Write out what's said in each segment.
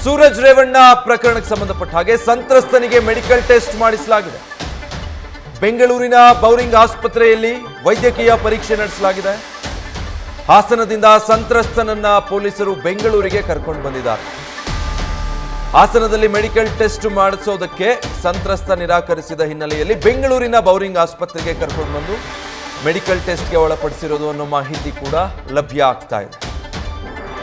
ಸೂರಜ್ ರೇವಣ್ಣ ಪ್ರಕರಣಕ್ಕೆ ಸಂಬಂಧಪಟ್ಟ ಹಾಗೆ ಸಂತ್ರಸ್ತನಿಗೆ ಮೆಡಿಕಲ್ ಟೆಸ್ಟ್ ಮಾಡಿಸಲಾಗಿದೆ. ಬೆಂಗಳೂರಿನ ಬೌರಿಂಗ್ ಆಸ್ಪತ್ರೆಯಲ್ಲಿ ವೈದ್ಯಕೀಯ ಪರೀಕ್ಷೆ ನಡೆಸಲಾಗಿದೆ. ಹಾಸನದಿಂದ ಸಂತ್ರಸ್ತನನ್ನ ಪೊಲೀಸರು ಬೆಂಗಳೂರಿಗೆ ಕರ್ಕೊಂಡು ಬಂದಿದ್ದಾರೆ. ಹಾಸನದಲ್ಲಿ ಮೆಡಿಕಲ್ ಟೆಸ್ಟ್ ಮಾಡಿಸೋದಕ್ಕೆ ಸಂತ್ರಸ್ತ ನಿರಾಕರಿಸಿದ ಹಿನ್ನೆಲೆಯಲ್ಲಿ ಬೆಂಗಳೂರಿನ ಬೌರಿಂಗ್ ಆಸ್ಪತ್ರೆಗೆ ಕರ್ಕೊಂಡು ಬಂದು ಮೆಡಿಕಲ್ ಟೆಸ್ಟ್ಗೆ ಒಳಪಡಿಸಿರೋದು ಅನ್ನೋ ಮಾಹಿತಿ ಕೂಡ ಲಭ್ಯ ಆಗ್ತಾ ಇದೆ.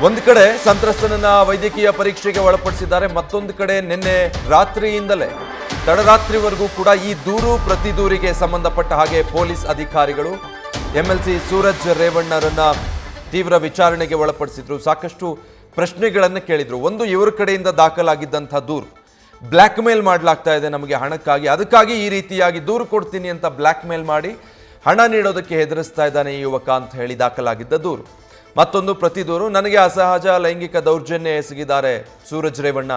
ಒಂದು ಕಡೆ ಸಂತ್ರಸ್ತನನ್ನ ವೈದ್ಯಕೀಯ ಪರೀಕ್ಷೆಗೆ ಒಳಪಡಿಸಿದ್ದಾರೆ, ಮತ್ತೊಂದು ಕಡೆ ನಿನ್ನೆ ರಾತ್ರಿಯಿಂದಲೇ ತಡರಾತ್ರಿವರೆಗೂ ಕೂಡ ಈ ದೂರು ಪ್ರತಿ ದೂರಿಗೆ ಸಂಬಂಧಪಟ್ಟ ಹಾಗೆ ಪೊಲೀಸ್ ಅಧಿಕಾರಿಗಳು MLC ಸೂರಜ್ ರೇವಣ್ಣರನ್ನ ತೀವ್ರ ವಿಚಾರಣೆಗೆ ಒಳಪಡಿಸಿದ್ರು. ಸಾಕಷ್ಟು ಪ್ರಶ್ನೆಗಳನ್ನು ಕೇಳಿದ್ರು. ಒಂದು, ಇವರ ಕಡೆಯಿಂದ ದಾಖಲಾಗಿದ್ದಂಥ ದೂರು ಬ್ಲ್ಯಾಕ್ ಮೇಲ್ ಮಾಡಲಾಗ್ತಾ ಇದೆ ನಮಗೆ ಹಣಕ್ಕಾಗಿ, ಅದಕ್ಕಾಗಿ ಈ ರೀತಿಯಾಗಿ ದೂರು ಕೊಡ್ತೀನಿ ಅಂತ ಬ್ಲ್ಯಾಕ್ ಮೇಲ್ ಮಾಡಿ ಹಣ ನೀಡೋದಕ್ಕೆ ಹೆದರಿಸ್ತಾ ಇದ್ದಾನೆ ಈ ಯುವಕ ಅಂತ ಹೇಳಿ ದಾಖಲಾಗಿದ್ದ ದೂರು. ಮತ್ತೊಂದು ಪ್ರತಿ ದೂರು, ನನಗೆ ಅಸಹಜ ಲೈಂಗಿಕ ದೌರ್ಜನ್ಯ ಎಸಗಿದ್ದಾರೆ ಸೂರಜ್ ರೇವಣ್ಣ,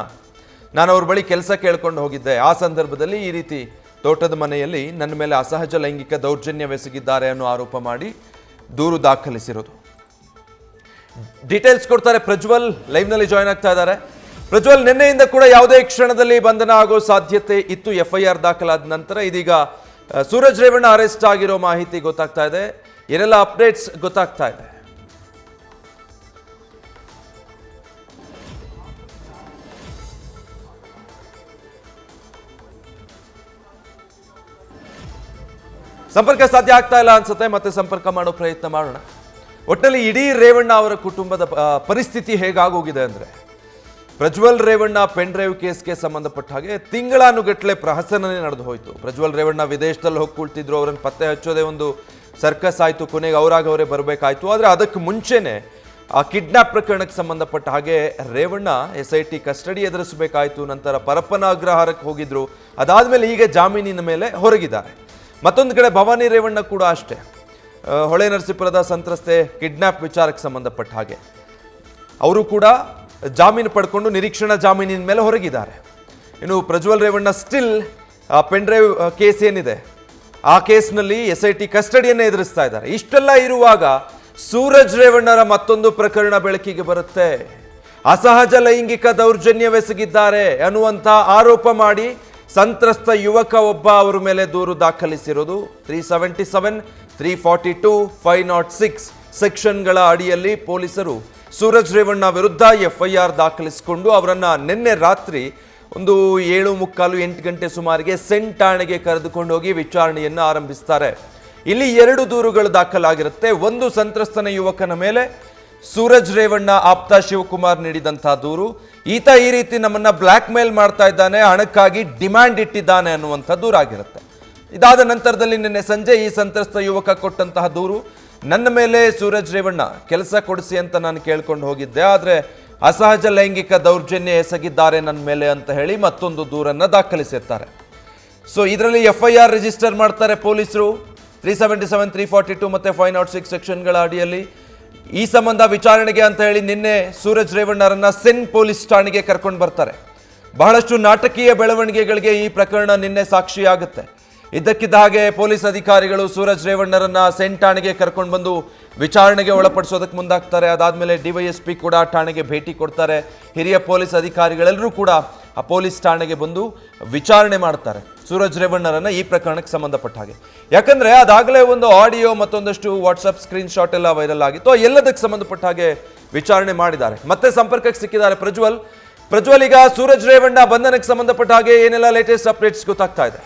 ನಾನು ಅವ್ರ ಬಳಿ ಕೆಲಸ ಕೇಳ್ಕೊಂಡು ಹೋಗಿದ್ದೆ, ಆ ಸಂದರ್ಭದಲ್ಲಿ ಈ ರೀತಿ ತೋಟದ ಮನೆಯಲ್ಲಿ ನನ್ನ ಮೇಲೆ ಅಸಹಜ ಲೈಂಗಿಕ ದೌರ್ಜನ್ಯವೆಸಗಿದ್ದಾರೆ ಅನ್ನೋ ಆರೋಪ ಮಾಡಿ ದೂರು ದಾಖಲಿಸಿರೋದು. ಡೀಟೇಲ್ಸ್ ಕೊಡ್ತಾರೆ ಪ್ರಜ್ವಲ್, ಲೈವ್ನಲ್ಲಿ ಜಾಯ್ನ್ ಆಗ್ತಾ ಇದ್ದಾರೆ. ಪ್ರಜ್ವಲ್, ನಿನ್ನೆಯಿಂದ ಕೂಡ ಯಾವುದೇ ಕ್ಷಣದಲ್ಲಿ ಬಂಧನ ಆಗೋ ಸಾಧ್ಯತೆ ಇತ್ತು FIR ದಾಖಲಾದ ನಂತರ. ಇದೀಗ ಸೂರಜ್ ರೇವಣ್ಣ ಅರೆಸ್ಟ್ ಆಗಿರೋ ಮಾಹಿತಿ ಗೊತ್ತಾಗ್ತಾ ಇದೆ. ಏನೆಲ್ಲ ಅಪ್ಡೇಟ್ಸ್ ಗೊತ್ತಾಗ್ತಾ ಇದೆ? ಸಂಪರ್ಕ ಸಾಧ್ಯ ಆಗ್ತಾ ಇಲ್ಲ ಅನ್ಸುತ್ತೆ, ಮತ್ತೆ ಸಂಪರ್ಕ ಮಾಡೋ ಪ್ರಯತ್ನ ಮಾಡೋಣ. ಒಟ್ಟಿನಲ್ಲಿ ಇಡೀ ರೇವಣ್ಣ ಅವರ ಕುಟುಂಬದ ಪರಿಸ್ಥಿತಿ ಹೇಗಾಗೋಗಿದೆ ಅಂದರೆ, ಪ್ರಜ್ವಲ್ ರೇವಣ್ಣ ಪೆನ್ ಡ್ರೈವ್ ಕೇಸ್ಗೆ ಸಂಬಂಧಪಟ್ಟ ಹಾಗೆ ತಿಂಗಳಾನುಗಟ್ಟಲೆ ಪ್ರಹಸನನೇ ನಡೆದು ಹೋಯಿತು. ಪ್ರಜ್ವಲ್ ರೇವಣ್ಣ ವಿದೇಶದಲ್ಲಿ ಹೋಗಿ ಕುಳಿತಿದ್ರು, ಅವರನ್ನು ಪತ್ತೆ ಹಚ್ಚೋದೇ ಒಂದು ಸರ್ಕಸ್ ಆಯಿತು, ಕೊನೆಗೆ ಅವರೇ ಬರಬೇಕಾಯಿತು. ಆದರೆ ಅದಕ್ಕೆ ಮುಂಚೆನೆ ಆ ಕಿಡ್ನಾಪ್ ಪ್ರಕರಣಕ್ಕೆ ಸಂಬಂಧಪಟ್ಟ ಹಾಗೆ ರೇವಣ್ಣ SIT ಕಸ್ಟಡಿ ಎದುರಿಸಬೇಕಾಯಿತು. ನಂತರ ಪರಪ್ಪನ ಅಗ್ರಹಾರಕ್ಕೆ ಹೋಗಿದ್ರು, ಅದಾದಮೇಲೆ ಈಗ ಜಾಮೀನಿನ ಮೇಲೆ ಹೊರಗಿದ್ದಾರೆ. ಮತ್ತೊಂದು ಕಡೆ ಭವಾನಿ ರೇವಣ್ಣ ಕೂಡ ಅಷ್ಟೇ, ಹೊಳೆ ನರಸೀಪುರದ ಸಂತ್ರಸ್ತೆ ಕಿಡ್ನಾಪ್ ವಿಚಾರಕ್ಕೆ ಸಂಬಂಧಪಟ್ಟ ಹಾಗೆ ಅವರು ಕೂಡ ಜಾಮೀನು ಪಡ್ಕೊಂಡು ನಿರೀಕ್ಷಣಾ ಜಾಮೀನಿನ ಮೇಲೆ ಹೊರಗಿದ್ದಾರೆ. ಇನ್ನು Prajwal Revanna still pen drive case ಏನಿದೆ ಆ ಕೇಸ್ನಲ್ಲಿ SIT ಕಸ್ಟಡಿಯನ್ನೇ ಎದುರಿಸ್ತಾ ಇದ್ದಾರೆ. ಇಷ್ಟೆಲ್ಲ ಇರುವಾಗ ಸೂರಜ್ ರೇವಣ್ಣರ ಮತ್ತೊಂದು ಪ್ರಕರಣ ಬೆಳಕಿಗೆ ಬರುತ್ತೆ. ಅಸಹಜ ಲೈಂಗಿಕ ದೌರ್ಜನ್ಯವೆಸಗಿದ್ದಾರೆ ಅನ್ನುವಂಥ ಆರೋಪ ಮಾಡಿ ಸಂತ್ರಸ್ತ ಯುವಕ ಒಬ್ಬ ಅವರ ಮೇಲೆ ದೂರು ದಾಖಲಿಸಿರೋದು. 377, 342, 506 ಸೆಕ್ಷನ್ಗಳ ಅಡಿಯಲ್ಲಿ ಪೊಲೀಸರು ಸೂರಜ್ ರೇವಣ್ಣ ವಿರುದ್ಧ FIR ದಾಖಲಿಸಿಕೊಂಡು ಅವರನ್ನ ನಿನ್ನೆ ರಾತ್ರಿ ಒಂದು 7:45-8 ಗಂಟೆ ಸುಮಾರಿಗೆ ಸೆಂಟ್ ಠಾಣೆಗೆ ಕರೆದುಕೊಂಡು ಹೋಗಿ ವಿಚಾರಣೆಯನ್ನು ಆರಂಭಿಸ್ತಾರೆ. ಇಲ್ಲಿ 2 ದೂರುಗಳು ದಾಖಲಾಗಿರುತ್ತೆ. ಒಂದು, ಸಂತ್ರಸ್ತನ ಯುವಕನ ಮೇಲೆ ಸೂರಜ್ ರೇವಣ್ಣ ಆಪ್ತ ಶಿವಕುಮಾರ್ ನೀಡಿದಂಥ ದೂರು, ಈತ ಈ ರೀತಿ ನಮ್ಮನ್ನ ಬ್ಲ್ಯಾಕ್ ಮೇಲ್ ಮಾಡ್ತಾ ಇದ್ದಾನೆ, ಹಣಕ್ಕಾಗಿ ಡಿಮ್ಯಾಂಡ್ ಇಟ್ಟಿದ್ದಾನೆ ಅನ್ನುವಂಥ ದೂರಾಗಿರುತ್ತೆ. ಇದಾದ ನಂತರದಲ್ಲಿ ನಿನ್ನೆ ಸಂಜೆ ಈ ಸಂತ್ರಸ್ತ ಯುವಕ ಕೊಟ್ಟಂತಹ ದೂರು, ನನ್ನ ಮೇಲೆ ಸೂರಜ್ ರೇವಣ್ಣ ಕೆಲಸ ಕೊಡಿಸಿ ಅಂತ ನಾನು ಕೇಳ್ಕೊಂಡು ಹೋಗಿದ್ದೆ, ಆದರೆ ಅಸಹಜ ಲೈಂಗಿಕ ದೌರ್ಜನ್ಯ ಎಸಗಿದ್ದಾರೆ ನನ್ನ ಮೇಲೆ ಅಂತ ಹೇಳಿ ಮತ್ತೊಂದು ದೂರನ್ನು ದಾಖಲಿಸಿರ್ತಾರೆ. ಸೊ ಇದರಲ್ಲಿ FIR ರಿಜಿಸ್ಟರ್ ಮಾಡ್ತಾರೆ ಪೊಲೀಸರು. 377, 342 ಮತ್ತು 506 ಸೆಕ್ಷನ್ಗಳ ಅಡಿಯಲ್ಲಿ ಈ ಸಂಬಂಧ ವಿಚಾರಣೆಗೆ ಅಂತ ಹೇಳಿ ನಿನ್ನೆ ಸೂರಜ್ ರೇವಣ್ಣರನ್ನ ಸೆನ್ ಪೊಲೀಸ್ ಠಾಣೆಗೆ ಕರ್ಕೊಂಡು ಬರ್ತಾರೆ. ಬಹಳಷ್ಟು ನಾಟಕೀಯ ಬೆಳವಣಿಗೆಗಳಿಗೆ ಈ ಪ್ರಕರಣ ನಿನ್ನೆ ಸಾಕ್ಷಿಯಾಗುತ್ತೆ. ಇದ್ದಕ್ಕಿದ್ದ ಹಾಗೆ ಪೊಲೀಸ್ ಅಧಿಕಾರಿಗಳು ಸೂರಜ್ ರೇವಣ್ಣರನ್ನ ಸೆನ್ ಠಾಣೆಗೆ ಕರ್ಕೊಂಡು ಬಂದು ವಿಚಾರಣೆಗೆ ಒಳಪಡಿಸೋದಕ್ಕೆ ಮುಂದಾಗ್ತಾರೆ. ಅದಾದಮೇಲೆ DYSP ಕೂಡ ಠಾಣೆಗೆ ಭೇಟಿ ಕೊಡ್ತಾರೆ. ಹಿರಿಯ ಪೊಲೀಸ್ ಅಧಿಕಾರಿಗಳೆಲ್ಲರೂ ಕೂಡ ಆ ಪೊಲೀಸ್ ಠಾಣೆಗೆ ಬಂದು ವಿಚಾರಣೆ ಮಾಡ್ತಾರೆ ಸೂರಜ್ ರೇವಣ್ಣರನ್ನ ಈ ಪ್ರಕರಣಕ್ಕೆ ಸಂಬಂಧಪಟ್ಟ ಹಾಗೆ. ಯಾಕಂದ್ರೆ ಅದಾಗಲೇ ಒಂದು ಆಡಿಯೋ ಮತ್ತೊಂದಷ್ಟು ವಾಟ್ಸಪ್ ಸ್ಕ್ರೀನ್ ಶಾಟ್ ಎಲ್ಲ ವೈರಲ್ ಆಗಿತ್ತು. ಎಲ್ಲದಕ್ಕೆ ಸಂಬಂಧಪಟ್ಟ ಹಾಗೆ ವಿಚಾರಣೆ ಮಾಡಿದ್ದಾರೆ. ಮತ್ತೆ ಸಂಪರ್ಕಕ್ಕೆ ಸಿಕ್ಕಿದ್ದಾರೆ ಪ್ರಜ್ವಲ್, ಈಗ ಸೂರಜ್ ರೇವಣ್ಣ ಬಂಧನಕ್ಕೆ ಸಂಬಂಧಪಟ್ಟ ಹಾಗೆ ಏನೆಲ್ಲ ಲೇಟೆಸ್ಟ್ ಅಪ್ಡೇಟ್ಸ್ ಗೊತ್ತಾಗ್ತಾ ಇದೆ?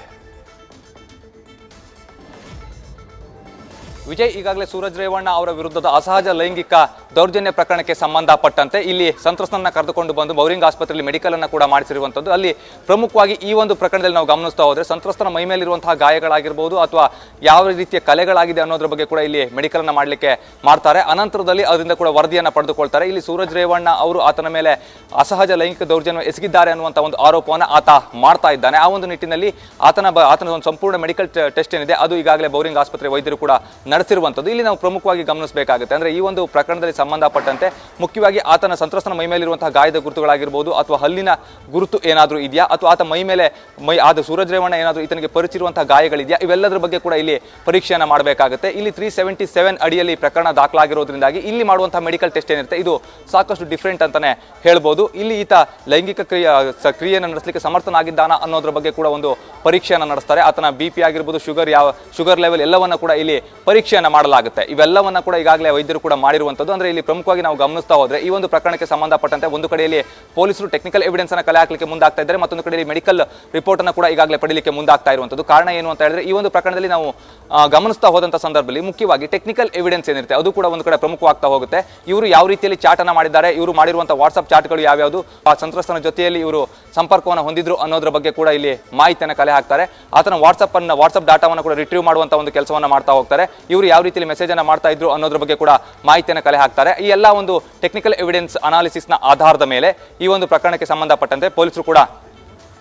ವಿಜಯ್, ಈಗಾಗಲೇ ಸೂರಜ್ ರೇವಣ್ಣ ಅವರ ವಿರುದ್ಧದ ಅಸಹಜ ಲೈಂಗಿಕ ದೌರ್ಜನ್ಯ ಪ್ರಕರಣಕ್ಕೆ ಸಂಬಂಧಪಟ್ಟಂತೆ ಇಲ್ಲಿ ಸಂತ್ರಸ್ತನ ಕರೆದುಕೊಂಡು ಬಂದು ಬೌರಿಂಗ್ ಆಸ್ಪತ್ರೆಯಲ್ಲಿ ಮೆಡಿಕಲ್ ಅನ್ನು ಕೂಡ ಮಾಡಿಸಿರುವಂಥದ್ದು. ಅಲ್ಲಿ ಪ್ರಮುಖವಾಗಿ ಈ ಒಂದು ಪ್ರಕರಣದಲ್ಲಿ ನಾವು ಗಮನಿಸ್ತಾ ಹೋದ್ರೆ ಸಂತ್ರಸ್ತನ ಮೈ ಮೇಲಿರುವಂತಹ ಗಾಯಗಳಾಗಿರ್ಬೋದು ಅಥವಾ ಯಾವ ರೀತಿಯ ಕಲೆಗಳಾಗಿದೆ ಅನ್ನೋದ್ರ ಬಗ್ಗೆ ಕೂಡ ಇಲ್ಲಿ ಮೆಡಿಕಲ್ ಅನ್ನ ಮಾಡಲಿಕ್ಕೆ ಮಾಡ್ತಾರೆ. ಅನಂತರದಲ್ಲಿ ಅದರಿಂದ ಕೂಡ ವರದಿಯನ್ನು ಪಡೆದುಕೊಳ್ತಾರೆ. ಇಲ್ಲಿ ಸೂರಜ್ ರೇವಣ್ಣ ಅವರು ಆತನ ಮೇಲೆ ಅಸಹಜ ಲೈಂಗಿಕ ದೌರ್ಜನ್ಯ ಎಸಗಿದ್ದಾರೆ ಅನ್ನುವಂಥ ಒಂದು ಆರೋಪವನ್ನು ಆತ ಮಾಡ್ತಾ ಇದ್ದಾನೆ. ಆ ಒಂದು ನಿಟ್ಟಿನಲ್ಲಿ ಆತನ ಒಂದು ಸಂಪೂರ್ಣ ಮೆಡಿಕಲ್ ಟೆಸ್ಟ್ ಏನಿದೆ ಅದು ಈಗಾಗಲೇ ಬೌರಿಂಗ್ ಆಸ್ಪತ್ರೆ ವೈದ್ಯರು ಕೂಡ ನಡೆಸಿರುವಂಥದ್ದು ಇಲ್ಲಿ ನಾವು ಪ್ರಮುಖವಾಗಿ ಗಮನಿಸಬೇಕಾಗುತ್ತೆ. ಅಂದರೆ ಈ ಒಂದು ಪ್ರಕರಣದಲ್ಲಿ ಸಂಬಂಧಪಟ್ಟಂತೆ ಮುಖ್ಯವಾಗಿ ಆತನ ಸಂತ್ರಸ್ತನ ಮೈ ಮೇಲಿರುವಂತಹ ಗಾಯದ ಗುರುತುಗಳಾಗಿರ್ಬೋದು ಅಥವಾ ಹಲ್ಲಿನ ಗುರುತು ಏನಾದರೂ ಇದೆಯಾ ಅಥವಾ ಆತ ಮೈ ಮೇಲೆ ಆದ ಸೂರಜ್ ರೇವಣ್ಣ ಏನಾದರೂ ಈತನಿಗೆ ಪರಿಚಿರುವಂತಹ ಗಾಯಗಳಿದೆಯಾ, ಇವೆಲ್ಲದರ ಬಗ್ಗೆ ಕೂಡ ಇಲ್ಲಿ ಪರೀಕ್ಷೆಯನ್ನು ಮಾಡಬೇಕಾಗುತ್ತೆ. ಇಲ್ಲಿ 377 ಅಡಿಯಲ್ಲಿ ಪ್ರಕರಣ ದಾಖಲಾಗಿರೋದ್ರಿಂದಾಗಿ ಇಲ್ಲಿ ಮಾಡುವಂತಹ ಮೆಡಿಕಲ್ ಟೆಸ್ಟ್ ಏನಿರುತ್ತೆ ಇದು ಸಾಕಷ್ಟು ಡಿಫ್ರೆಂಟ್ ಅಂತಾನೆ ಹೇಳ್ಬೋದು. ಇಲ್ಲಿ ಈತ ಲೈಂಗಿಕ ಕ್ರಿಯೆಯನ್ನು ನಡೆಸಲಿಕ್ಕೆ ಸಮರ್ಥನಾಗಿದ್ದಾನ ಅನ್ನೋದ್ರ ಬಗ್ಗೆ ಕೂಡ ಒಂದು ಪರೀಕ್ಷೆಯನ್ನು ನಡೆಸ್ತಾರೆ. ಆತನ BP ಆಗಿರ್ಬೋದು, ಶುಗರ್ ಲೆವೆಲ್ ಎಲ್ಲವನ್ನ ಕೂಡ ಇಲ್ಲಿ ಪರೀಕ್ಷೆಯನ್ನು ಮಾಡಲಾಗುತ್ತೆ. ಇವೆಲ್ಲವನ್ನ ಕೂಡ ಈಗಾಗಲೇ ವೈದ್ಯರು ಕೂಡ ಮಾಡಿರುವಂಥದ್ದು. ಅಂದ್ರೆ ಇಲ್ಲಿ ಪ್ರಮುಖವಾಗಿ ನಾವು ಗಮನಿಸ್ತಾ ಹೋದ್ರೆ ಈ ಒಂದು ಪ್ರಕರಣಕ್ಕೆ ಸಂಬಂಧಪಟ್ಟಂತೆ ಒಂದು ಕಡೆಯಲ್ಲಿ ಪೊಲೀಸರು ಟೆಕ್ನಿಕಲ್ ಎವಿಡೆನ್ಸ್ ಅನ್ನು ಕಲೆ ಹಾಕಲಿಕ್ಕೆ ಮುಂದಾಗ್ತಾ ಇದ್ದಾರೆ, ಮತ್ತೊಂದು ಕಡೆಯಲ್ಲಿ ಮೆಡಿಕಲ್ ರಿಪೋರ್ಟ್ ಅನ್ನು ಕೂಡ ಈಗಾಗಲೇ ಪಡೆಯಲಿಕ್ಕೆ ಮುಂದಾಗ್ತಾ ಇರುವಂಥದ್ದು. ಕಾರಣ ಏನು ಅಂತ ಹೇಳಿದ್ರೆ ಈ ಒಂದು ಪ್ರಕರಣದಲ್ಲಿ ನಾವು ಗಮನಿಸ್ತಾ ಹೋದಂತ ಸಂದರ್ಭದಲ್ಲಿ ಮುಖ್ಯವಾಗಿ ಟೆಕ್ನಿಕಲ್ ಎವಿಡೆನ್ಸ್ ಏನಿರುತ್ತೆ ಅದು ಕೂಡ ಒಂದು ಕಡೆ ಪ್ರಮುಖವಾಗ್ತಾ ಹೋಗುತ್ತೆ. ಇವರು ಯಾವ ರೀತಿಯಲ್ಲಿ ಚಾಟ್ ಅನ್ನ ಮಾಡಿದ್ದಾರೆ, ಇವರು ಮಾಡಿರುವಂತಹ ವಾಟ್ಸ್ಆಪ್ ಚಾಟ್ಗಳು ಯಾವ್ಯಾವುದು, ಆ ಸಂತ್ರಸ್ತನ ಜೊತೆಯಲ್ಲಿ ಇವರು ಸಂಪರ್ಕವನ್ನು ಹೊಂದಿದ್ರು ಅನ್ನೋದ್ರ ಬಗ್ಗೆ ಕೂಡ ಇಲ್ಲಿ ಮಾಹಿತಿಯನ್ನು ಕಲೆ ಹಾಕ್ತಾರೆ. ಆತನ ವಾಟ್ಸ್ಆಪ್ ಡಾಟಾವನ್ನು ಕೂಡ ರಿಟ್ರೀವ್ ಮಾಡುವಂತ ಒಂದು ಕೆಲಸವನ್ನ ಮಾಡ್ತಾ ಹೋಗ್ತಾರೆ. ಇವರು ಯಾವ ರೀತಿಯಲ್ಲಿ ಮೆಸೇಜ್ ಅನ್ನ ಮಾಡ್ತಾ ಇದ್ರು ಅನ್ನೋದ್ರ ಬಗ್ಗೆ ಕೂಡ ಮಾಹಿತಿಯನ್ನು ಕಲೆ ಹಾಕ್ತಾರೆ. ಈ ಎಲ್ಲ ಒಂದು ಟೆಕ್ನಿಕಲ್ ಎವಿಡೆನ್ಸ್ ಅನಾಲಿಸಿಸ್ ನ ಆಧಾರದ ಮೇಲೆ ಈ ಒಂದು ಪ್ರಕರಣಕ್ಕೆ ಸಂಬಂಧಪಟ್ಟಂತೆ ಪೊಲೀಸರು ಕೂಡ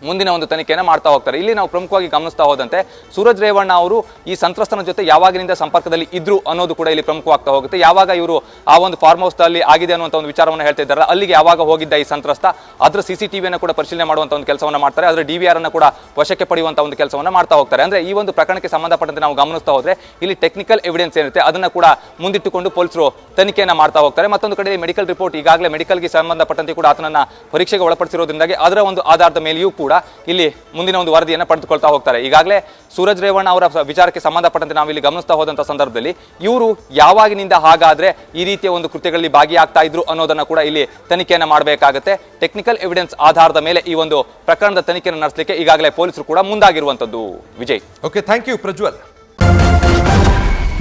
ಮುಂದಿನ ಒಂದು ತನಿಖೆಯನ್ನು ಮಾಡ್ತಾ ಹೋಗ್ತಾರೆ. ಇಲ್ಲಿ ನಾವು ಪ್ರಮುಖವಾಗಿ ಗಮನಿಸ್ತಾ ಹೋದಂತೆ ಸೂರಜ್ ರೇವಣ್ಣ ಅವರು ಈ ಸಂತ್ರಸ್ತನ ಜೊತೆ ಯಾವಾಗಿನಿಂದ ಸಂಪರ್ಕದಲ್ಲಿ ಇದ್ರು ಅನ್ನೋದು ಕೂಡ ಇಲ್ಲಿ ಪ್ರಮುಖವಾಗ್ತಾ ಹೋಗುತ್ತೆ. ಯಾವಾಗ ಇವರು ಆ ಒಂದು ಫಾರ್ಮ್ ಹೌಸ್ ಅಲ್ಲಿ ಆಗಿದೆ ಅನ್ನುವಂಥ ಒಂದು ವಿಚಾರವನ್ನು ಹೇಳ್ತಾ ಇದ್ದಾರೆ, ಅಲ್ಲಿಗೆ ಯಾವಾಗ ಹೋಗಿದ್ದ ಈ ಸಂತ್ರಸ್ತ, ಅದರ CCTV ಕೂಡ ಪರಿಶೀಲನೆ ಮಾಡುವಂಥ ಒಂದು ಕೆಲಸವನ್ನು ಮಾಡ್ತಾರೆ. ಅದರ DVR ಅನ್ನು ಕೂಡ ವಶಕ್ಕೆ ಪಡೆಯುವಂಥ ಒಂದು ಕೆಲಸವನ್ನು ಮಾಡ್ತಾ ಹೋಗ್ತಾರೆ. ಅಂದ್ರೆ ಈ ಒಂದು ಪ್ರಕರಣಕ್ಕೆ ಸಂಬಂಧಪಟ್ಟಂತೆ ನಾವು ಗಮನಿಸ್ತಾ ಹೋದ್ರೆ ಇಲ್ಲಿ ಟೆಕ್ನಿಕಲ್ ಎವಿಡೆನ್ಸ್ ಏನಿರುತ್ತೆ ಅದನ್ನ ಕೂಡ ಮುಂದಿಟ್ಟುಕೊಂಡು ಪೊಲೀಸರು ತನಿಖೆಯನ್ನು ಮಾಡ್ತಾ ಹೋಗ್ತಾರೆ. ಮತ್ತೊಂದು ಕಡೆ ಮೆಡಿಕಲ್ ರಿಪೋರ್ಟ್ ಈಗಾಗಲೇ ಮೆಡಿಕಲ್ಗೆ ಸಂಬಂಧಪಟ್ಟಂತೆ ಕೂಡ ಆತನನ್ನ ಪರೀಕ್ಷೆಗೆ ಒಳಪಡಿಸಿರೋದ್ರಿಂದಾಗಿ ಅದರ ಒಂದು ಆಧಾರದ ಮೇಲೆಯೂ ಕೂಡ ಇಲ್ಲಿ ಮುಂದಿನ ಒಂದು ವರದಿಯನ್ನು ಪಡೆದುಕೊಳ್ತಾ ಹೋಗ್ತಾರೆ. ಈಗಾಗಲೇ ಸೂರಜ್ ರೇವಣ್ಣ ಅವರ ವಿಚಾರಕ್ಕೆ ಸಂಬಂಧಪಟ್ಟಂತೆ ನಾವು ಇಲ್ಲಿ ಗಮನಿಸ್ತಾ ಹೋದಂತ ಸಂದರ್ಭದಲ್ಲಿ ಇವರು ಯಾವಾಗಿನಿಂದ ಹಾಗಾದ್ರೆ ಈ ರೀತಿಯ ಒಂದು ಕೃತ್ಯಗಳಲ್ಲಿ ಭಾಗಿಯಾಗ್ತಾ ಇದ್ರು ಅನ್ನೋದನ್ನ ಕೂಡ ಇಲ್ಲಿ ತನಿಖೆಯನ್ನು ಮಾಡಬೇಕಾಗುತ್ತೆ. ಟೆಕ್ನಿಕಲ್ ಎವಿಡೆನ್ಸ್ ಆಧಾರದ ಮೇಲೆ ಈ ಒಂದು ಪ್ರಕರಣದ ತನಿಖೆಯನ್ನು ನಡೆಸಲಿಕ್ಕೆ ಈಗಾಗಲೇ ಪೊಲೀಸರು ಕೂಡ ಮುಂದಾಗಿರುವಂತದ್ದು. Vijay, okay, thank you Prajwal.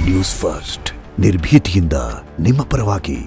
News first ನಿರ್ಭೀತಿಯಿಂದ ನಿಮ್ಮ ಪರವಾಗಿ.